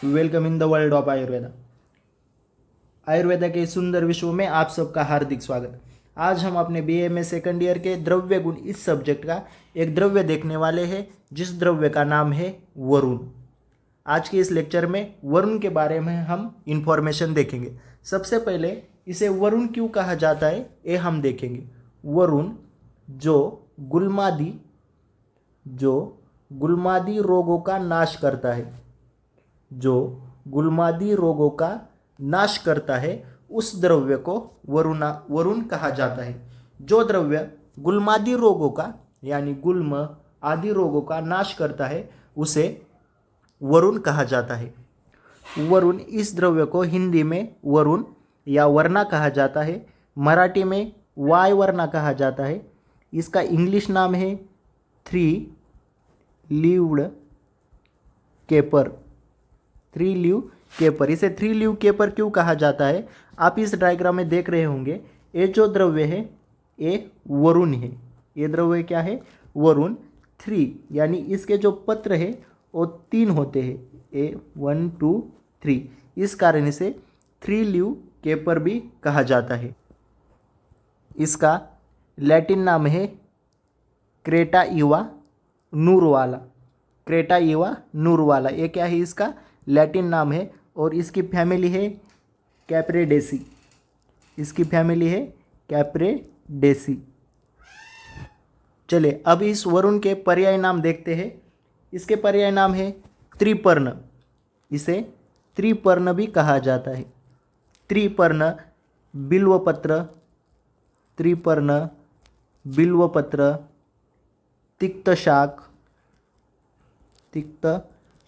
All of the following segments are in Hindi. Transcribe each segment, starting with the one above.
Welcome in the world of Ayurveda. Ayurveda के सुंदर विश्व में आप सबका हार्दिक स्वागत। आज हम अपने बीए में सेकंड ईयर के द्रव्य गुण इस सब्जेक्ट का एक द्रव्य देखने वाले हैं, जिस द्रव्य का नाम है वरुण। आज के इस लेक्चर में वरुण के बारे में हम इंफॉर्मेशन देखेंगे। सबसे पहले इसे वरुण क्यों कहा जाता है ये हम देखेंगे। वरुण जो गुलमादी रोगों का नाश करता है, जो गुलमादी रोगों का नाश करता है, उस द्रव्य को वरुण कहा जाता है। जो द्रव्य गुलमादी रोगों का यानी गुल्म आदि रोगों का नाश करता है उसे वरुण कहा जाता है। वरुण इस द्रव्य को हिंदी में वरुण या वरना कहा जाता है, मराठी में वाय वरना कहा जाता है। इसका इंग्लिश नाम है 3 लीव्ड केपर। 3 leave caper. इसे 3 लीव केपर क्यों कहा जाता है, आप इस डायग्राम में देख रहे होंगे। ये जो द्रव्य है ये वरुण है। ये द्रव्य क्या है? वरुण। 3 यानी इसके जो पत्र है वो 3 होते हैं, ए 1 2 3। इस कारण इसे 3 लीव केपर भी कहा जाता है। इसका लैटिन नाम है क्रेटा इवा नूरवाला। क्रेटा इवा नूरवाला, ये क्या है? इसका लैटिन नाम है और इसकी फैमिली है कैप्रेडेसी। इसकी फैमिली है कैप्रेडेसी। चलिए अब इस वरुण के पर्याय नाम देखते हैं। इसके पर्याय नाम है त्रिपर्ण। इसे त्रिपर्ण भी कहा जाता है। त्रिपर्ण बिल्वपत्र, त्रिपर्ण बिल्वपत्र, तिक्त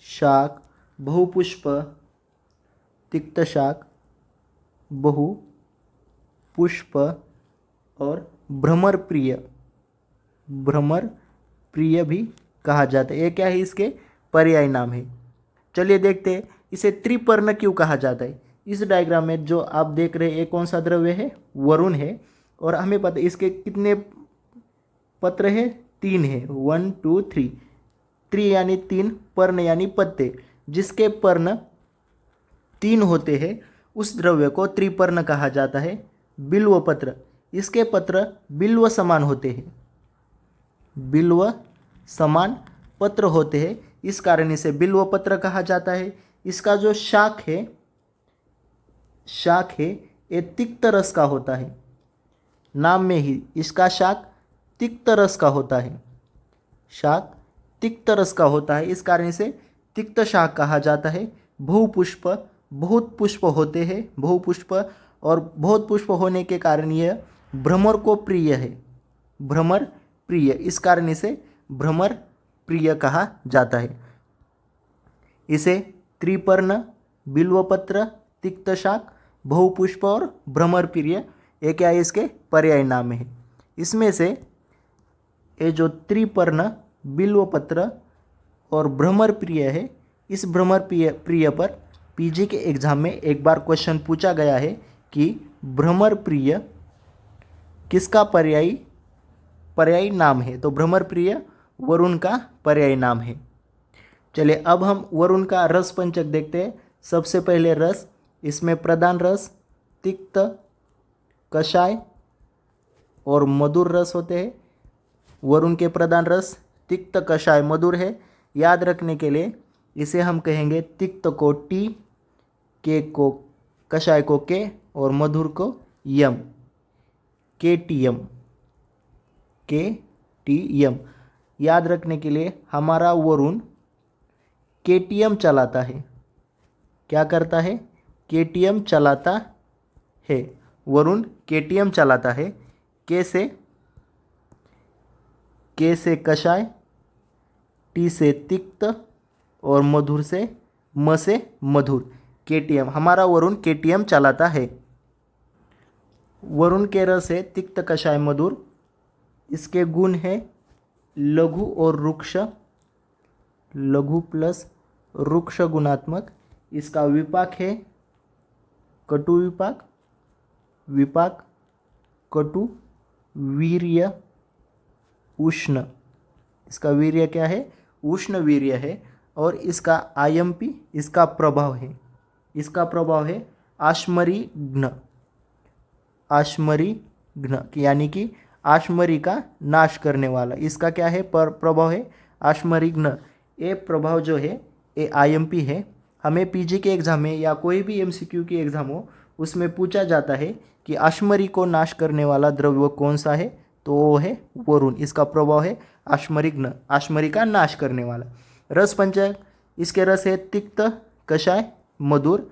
शाक, बहुपुष्प, तिक्त शाक, बहुपुष्प और भ्रमर प्रिय भी कहा जाता है। ये क्या है? इसके पर्याय नाम है। चलिए देखते हैं इसे त्रिपर्ण क्यों कहा जाता है। इस डायग्राम में जो आप देख रहे हैं ये कौन सा द्रव्य है? वरुण है। और हमें पता है इसके कितने पत्र है? 3 है, 1 2 3। 3 यानी 3, पर्ण यानी पत्ते। जिसके पर्ण 3 होते हैं उस द्रव्य को त्रिपर्ण कहा जाता है। बिल्व पत्र, इसके पत्र बिल्व समान होते हैं, बिल्व समान पत्र होते हैं, इस कारण इसे बिल्व पत्र कहा जाता है। इसका जो शाख है ये तिक्त रस का होता है। नाम में ही इसका शाख तिक्त रस का होता है। शाख तिक्त रस का होता है, इस कारण इसे तिक्त शाक कहा जाता है। बहुपुष्प, बहुत पुष्प होते हैं, बहुपुष्प, और बहुत पुष्प होने के कारण यह भ्रमर को प्रिय है। भ्रमर प्रिय, इस कारण इसे भ्रमर प्रिय कहा जाता है। इसे त्रिपर्ण, बिल्वपत्र, तिक्त शाक, बहुपुष्प और भ्रमर प्रिय, ये क्या है? इसके पर्याय नाम है। इसमें से ये जो त्रिपर्ण, बिल्वपत्र और भ्रमर प्रिय है, इस भ्रमर प्रिय पर पीजी के एग्जाम में एक बार क्वेश्चन पूछा गया है कि भ्रमर प्रिय किसका पर्यायी नाम है। तो भ्रमर प्रिय वरुण का पर्यायी नाम है। चलिए अब हम वरुण का रस पंचक देखते हैं। सबसे पहले रस, इसमें प्रधान रस तिक्त, कषाय और मधुर रस होते हैं। वरुण के प्रधान रस तिक्त, कषाय, मधुर है। याद रखने के लिए इसे हम कहेंगे तिक्त को टी, के को, कषाय को के और मधुर को यम, के टी यम। याद रखने के लिए हमारा वरुण केटीएम चलाता है। क्या करता है? केटीएम चलाता है। वरुण केटीएम चलाता है। के से कषाय, टी से तिक्त और मधुर से म से मधुर, केटीएम। हमारा वरुण केटीएम चलाता है। वरुण के रस है तिक्त, कषाय, मधुर। इसके गुण है लघु और रुक्ष, लघु प्लस रुक्ष गुणात्मक। इसका विपाक है कटु विपाक, कटु, वीर्य, उष्ण। इसका वीर्य क्या है? उष्ण वीर्य है। और इसका आयम्पी इसका प्रभाव है। इसका प्रभाव है आश्मरिघ्न। आश्मरिघ्न यानी कि आश्मरी का नाश करने वाला। इसका क्या है प्रभाव है आश्मरिघ्न। ये प्रभाव जो है ये आईएमपी है। हमें पीजी के एग्ज़ाम में या कोई भी एमसीक्यू की एग्ज़ाम हो उसमें पूछा जाता है कि आश्मरी को नाश करने वाला द्रव्य कौन सा है, तो वो है वरुण। इसका प्रभाव है आश्मरिघ्न, आश्मरी का नाश करने वाला। रस पंचक, इसके रस है तिक्त, कषाय, मधुर,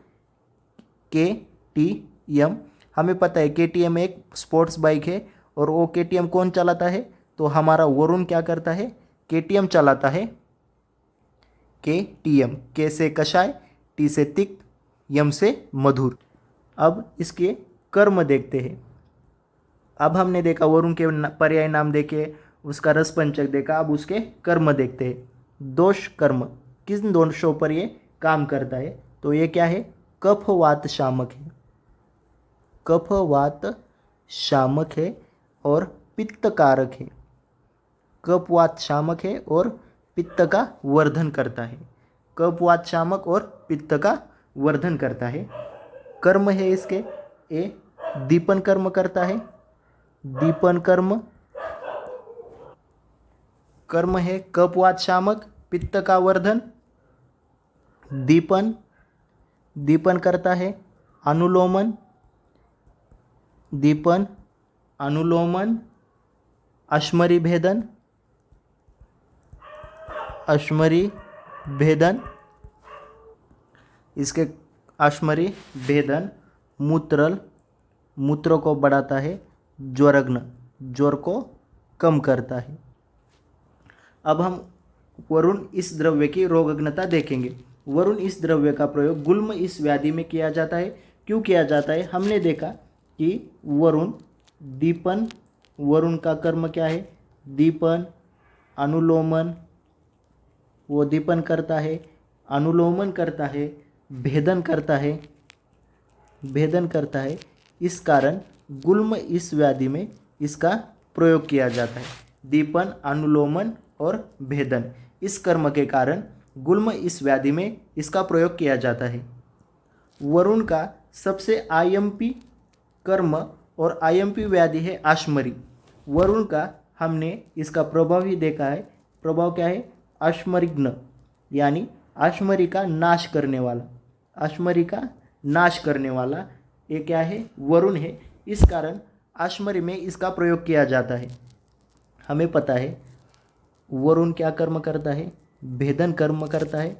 KTM। हमें पता है KTM एक स्पोर्ट्स बाइक है और वो KTM कौन चलाता है, तो हमारा वरुण क्या करता है, KTM चलाता है। KTM, K से कषाय, T से तिक्त, यम से मधुर। अब इसके कर्म देखते हैं। अब हमने देखा वरुण के पर्याय नाम देखे, उसका रस पंचक देखा, अब उसके कर्म देखते हैं। दोष कर्म, किन दोषों पर ये काम करता है, तो ये क्या है, कफ वात शामक है। कफ वात शामक है और पित्त कारक है। कफ वात शामक है और पित्त का वर्धन करता है। कफ वात शामक और पित्त का वर्धन करता है। कर्म है इसके, ए दीपन कर्म करता है। दीपन कर्म, कर्म है कफ वात शामक, पित्त का वर्धन। दीपन, दीपन करता है अनुलोमन। दीपन, अनुलोमन, अश्मरी भेदन, अश्मरी भेदन। इसके अश्मरी भेदन। मूत्रल, मूत्र को बढ़ाता है। ज्वरग्न, ज्वर को कम करता है। अब हम वरुण इस द्रव्य की रोगग्नता देखेंगे। वरुण इस द्रव्य का प्रयोग गुल्म इस व्याधि में किया जाता है। क्यों किया जाता है, हमने देखा कि वरुण दीपन, वरुण का कर्म क्या है, दीपन, अनुलोमन, वो दीपन करता है, अनुलोमन करता है, भेदन करता है, भेदन करता है। इस कारण गुल्म इस व्याधि में इसका प्रयोग किया जाता है। दीपन, अनुलोमन और भेदन, इस कर्म के कारण गुल्म इस व्याधि में इसका प्रयोग किया जाता है। वरुण का सबसे आईएमपी कर्म और आईएमपी व्याधि है आश्मरी। वरुण का हमने इसका प्रभाव ही देखा है। प्रभाव क्या है, आश्मरिघ्न यानी आश्मरी का नाश करने वाला। आश्मरी का नाश करने वाला ये क्या है, वरुण है। इस कारण आश्मरी में इसका प्रयोग किया जाता है। हमें पता है वरुण क्या कर्म करता है, भेदन कर्म करता है।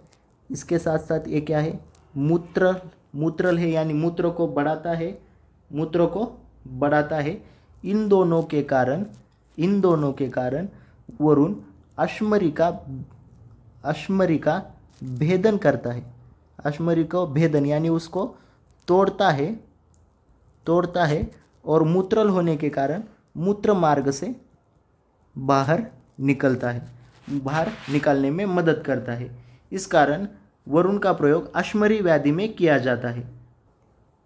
इसके साथ साथ ये क्या है, मूत्र, मूत्रल है यानी मूत्र को बढ़ाता है, मूत्र को बढ़ाता है। इन दोनों के कारण, इन दोनों के कारण वरुण अश्मरी का भेदन करता है। अश्मरी को भेदन यानी उसको तोड़ता है, तोड़ता है और मूत्रल होने के कारण मूत्र मार्ग से बाहर निकलता है, बाहर निकालने में मदद करता है। इस कारण वरुण का प्रयोग अश्मरी व्याधि में किया जाता है।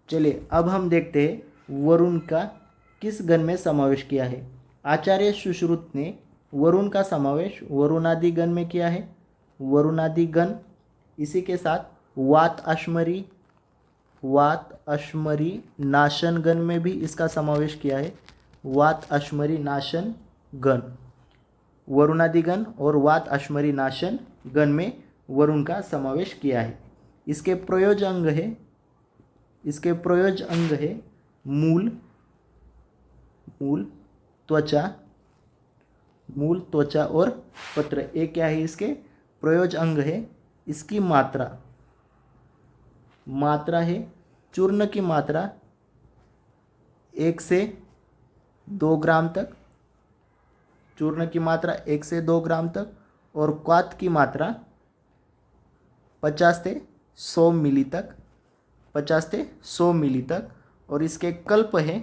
चलिए अब हम देखते हैं वरुण का किस गण में समावेश किया है। आचार्य सुश्रुत ने वरुण का समावेश वरुणादि गण में किया है। वरुणादि गण, इसी के साथ वात अश्मरी, वात अश्मरी नाशन गण में भी इसका समावेश किया है। वात अश्मरी नाशन गण, वरुणादि गण और वात अश्मरी नाशन गण में वरुण का समावेश किया है। इसके प्रयोज अंग है, इसके प्रयोज अंग है मूल, मूल त्वचा, मूल त्वचा और पत्र। एक क्या है, इसके प्रयोज अंग है। इसकी मात्रा, मात्रा है चूर्ण की मात्रा 1 से 2 ग्राम तक, चूर्ण की मात्रा 1 से 2 ग्राम तक, और क्वाथ की मात्रा 50 से 100 मिली तक, 50 से 100 मिली तक। और इसके कल्प है